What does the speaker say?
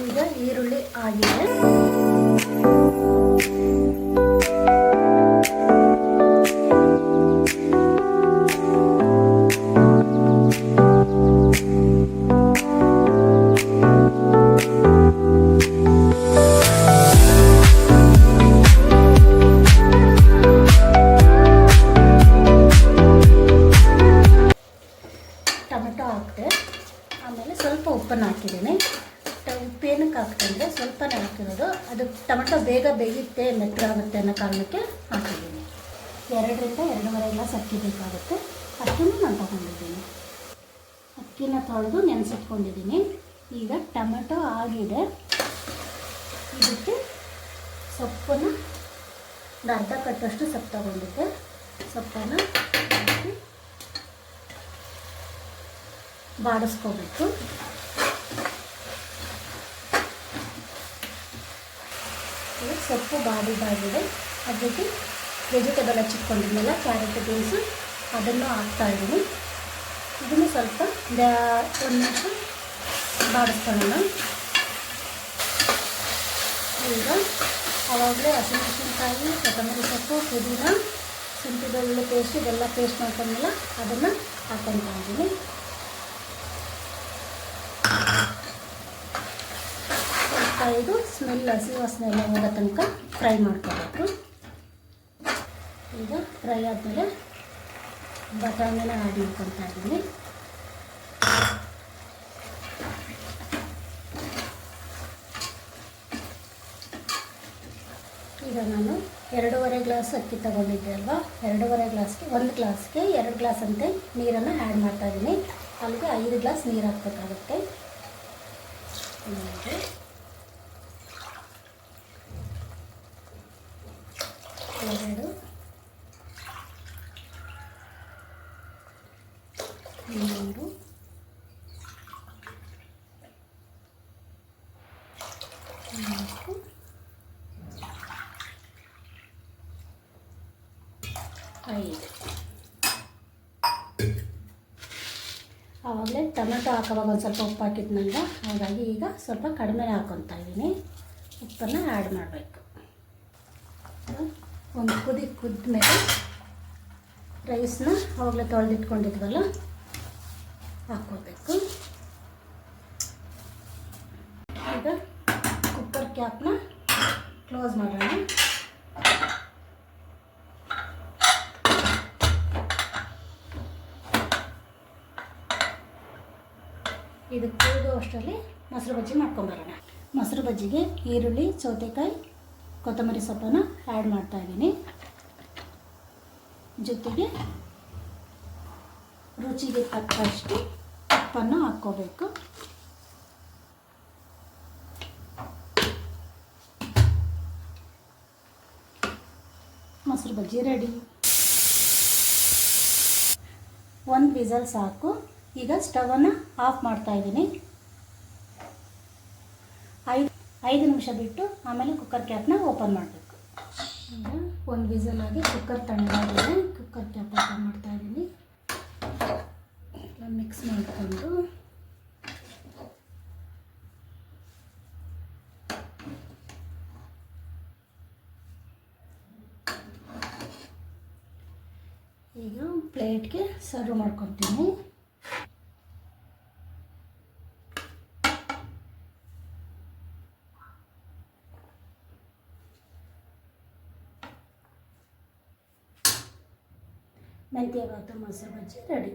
ಈಗ ಈರುಳ್ಳಿ ಆಗಿದೆ. ಟೊಮೆಟೊ ಹಾಕಿದೆ, ಆಮೇಲೆ ಸ್ವಲ್ಪ ಉಪ್ಪನ್ನು ಹಾಕಿದ್ದೀನಿ. ಉಪ್ಪೇನಕ್ಕೆ ಹಾಕ್ತಂದರೆ ಸ್ವಲ್ಪನೇ ಹಾಕಿರೋದು, ಅದು ಟೊಮೆಟೊ ಬೇಗ ಬೇಯುತ್ತೆ, ಮೆತ್ತಗಾಗುತ್ತೆ ಅನ್ನೋ ಕಾರಣಕ್ಕೆ ಹಾಕಿದ್ದೀನಿ. 2ರಿಂದ 2.5 ಗ್ಲಾಸ್ ಅಕ್ಕಿ ಬೇಕಾಗುತ್ತೆ. ಅಕ್ಕಿನೂ ನಾನು ತೊಗೊಂಡಿದ್ದೀನಿ. ಅಕ್ಕಿನ ತೊಳೆದು ನೆನೆಸಿಟ್ಕೊಂಡಿದ್ದೀನಿ. ಈಗ ಟೊಮೆಟೊ ಆಗಿದೆ, ಇದಕ್ಕೆ ಸೊಪ್ಪನ್ನು ಒಂದು ಅರ್ಧ ಕಟ್ಟಷ್ಟು ಸೊಪ್ಪು ತೊಗೊಂಡಿದ್ದೆ. ಸೊಪ್ಪನ್ನು ಹಾಕಿ ಬಾಡಿಸ್ಕೋಬೇಕು. ಸೊಪ್ಪು ಬಾಡಿದಾಗಿದೆ. ಅದಕ್ಕೆ ವೆಜಿಟೇಬಲ್ ಹಚ್ಚಿಟ್ಕೊಂಡಿದ್ನಲ್ಲ, ಕ್ಯಾರೆಟ್, ಬೀನ್ಸು, ಅದನ್ನು ಹಾಕ್ತಾಯಿದ್ದೀನಿ. ಇದನ್ನು ಸ್ವಲ್ಪ 1 ನಿಮಿಷ ಬಾಡಿಸ್ಕೊಳ್ಳೋಣ. ಈಗ ಆವಾಗಲೇ ಹಸಿಮೆಣಸಿನ್ಕಾಯಿ, ಕೊತ್ತಂಬರಿ ಸೊಪ್ಪು, ಪುದೀನ, ಶುಂಠಿ ಬೆಳ್ಳುಳ್ಳಿ ಪೇಸ್ಟ್ ಇದೆಲ್ಲ ಪೇಸ್ಟ್ ಮಾಡ್ಕೊಂಡಲ್ಲ, ಅದನ್ನು ಹಾಕ್ಕೊತಾ ಇದ್ದೀನಿ. ಇದು ಸ್ಮೆಲ್, ಹಸಿ ವಾಸನೆ ಎಲ್ಲ ಹೋಗೋ ತನಕ ಫ್ರೈ ಮಾಡ್ಕೋಬೇಕು. ಈಗ ಫ್ರೈ ಆದಮೇಲೆ ಬಟಾಣಿನ ಆ್ಯಡ್ ಮಾಡ್ಕೊತಾ ಇದ್ದೀನಿ. ಈಗ ನಾನು 2.5 ಗ್ಲಾಸ್ ಅಕ್ಕಿ ತೊಗೊಂಡಿದ್ದೆ ಅಲ್ವಾ, 2.5 ಗ್ಲಾಸ್ಗೆ 1 ಗ್ಲಾಸ್ಗೆ 2 ಗ್ಲಾಸ್ ಅಂತೆ ನೀರನ್ನು ಆ್ಯಡ್ ಮಾಡ್ತಾಯಿದ್ದೀನಿ. ಅಲ್ಲಿಗೆ 5 ಗ್ಲಾಸ್ ನೀರು ಹಾಕಬೇಕಾಗುತ್ತೆ. 2, 3, 4, 5. ಆವಾಗಲೇ ಟೊಮೆಟೊ ಹಾಕೋವಾಗ ಒಂದು ಸ್ವಲ್ಪ ಉಪ್ಪು ಹಾಕಿದ್ನಲ್ಲ, ಹಾಗಾಗಿ ಈಗ ಸ್ವಲ್ಪ ಕಡಿಮೆ ಹಾಕ್ಕೊತಾ ಇದ್ದೀನಿ. ಉಪ್ಪನ್ನು ಆ್ಯಡ್ ಮಾಡಬೇಕು. ಒಂದು ಕುದ್ಮೇಲೆ ರೈಸ್ನ ಆವಾಗಲೇ ತೊಳೆದಿಟ್ಕೊಂಡಿದ್ವಲ್ಲ ಹಾಕ್ಕೋಬೇಕು. ಈಗ ಕುಕ್ಕರ್ ಕ್ಯಾಪ್ನ ಕ್ಲೋಸ್ ಮಾಡೋಣ. ಇದು ಕೂಗೋ ಅಷ್ಟರಲ್ಲಿ ಮೊಸರು ಬಜ್ಜಿ ಮಾಡ್ಕೊಂಬರೋಣ. ಮೊಸರು ಬಜ್ಜಿಗೆ ಈರುಳ್ಳಿ, ಸೌತೆಕಾಯಿ, ಕೊತ್ತಂಬರಿ ಸೊಪ್ಪನ್ನು ಆ್ಯಡ್ ಮಾಡ್ತಾಯಿದ್ದೀನಿ. ಜೊತೆಗೆ ರುಚಿಗೆ ತಕ್ಕಷ್ಟು ಉಪ್ಪನ್ನು ಹಾಕ್ಕೋಬೇಕು. ಮೊಸರು ಬಜ್ಜಿ ರೆಡಿ. 1 ವಿಸಲ್ ಸಾಕು. ಈಗ ಸ್ಟವನ್ನು ಆಫ್ ಮಾಡ್ತಾಯಿದ್ದೀನಿ. 5 ನಿಮಿಷ ಬಿಟ್ಟು ಆಮೇಲೆ ಕುಕ್ಕರ್ ಕ್ಯಾಪ್ನ ಓಪನ್ ಮಾಡಬೇಕು. ಈಗ 1 ವಿಸಲ್ ಆಗಿ ಕುಕ್ಕರ್ ತಣ್ಣಗಾಗಿದೆ. ಕುಕ್ಕರ್ ಕ್ಯಾಪ್ ಓಪನ್ ಮಾಡ್ತಾಯಿದ್ದೀನಿ. ಎಲ್ಲ ಮಿಕ್ಸ್ ಮಾಡಿಕೊಂಡು ಈಗ ಪ್ಲೇಟ್ಗೆ ಸರ್ವ್ ಮಾಡ್ಕೊತೀನಿ. ಮೆಂತ್ಯ ಭಾತು ಮೊಸರು ಬಜ್ಜಿ ರೆಡಿ.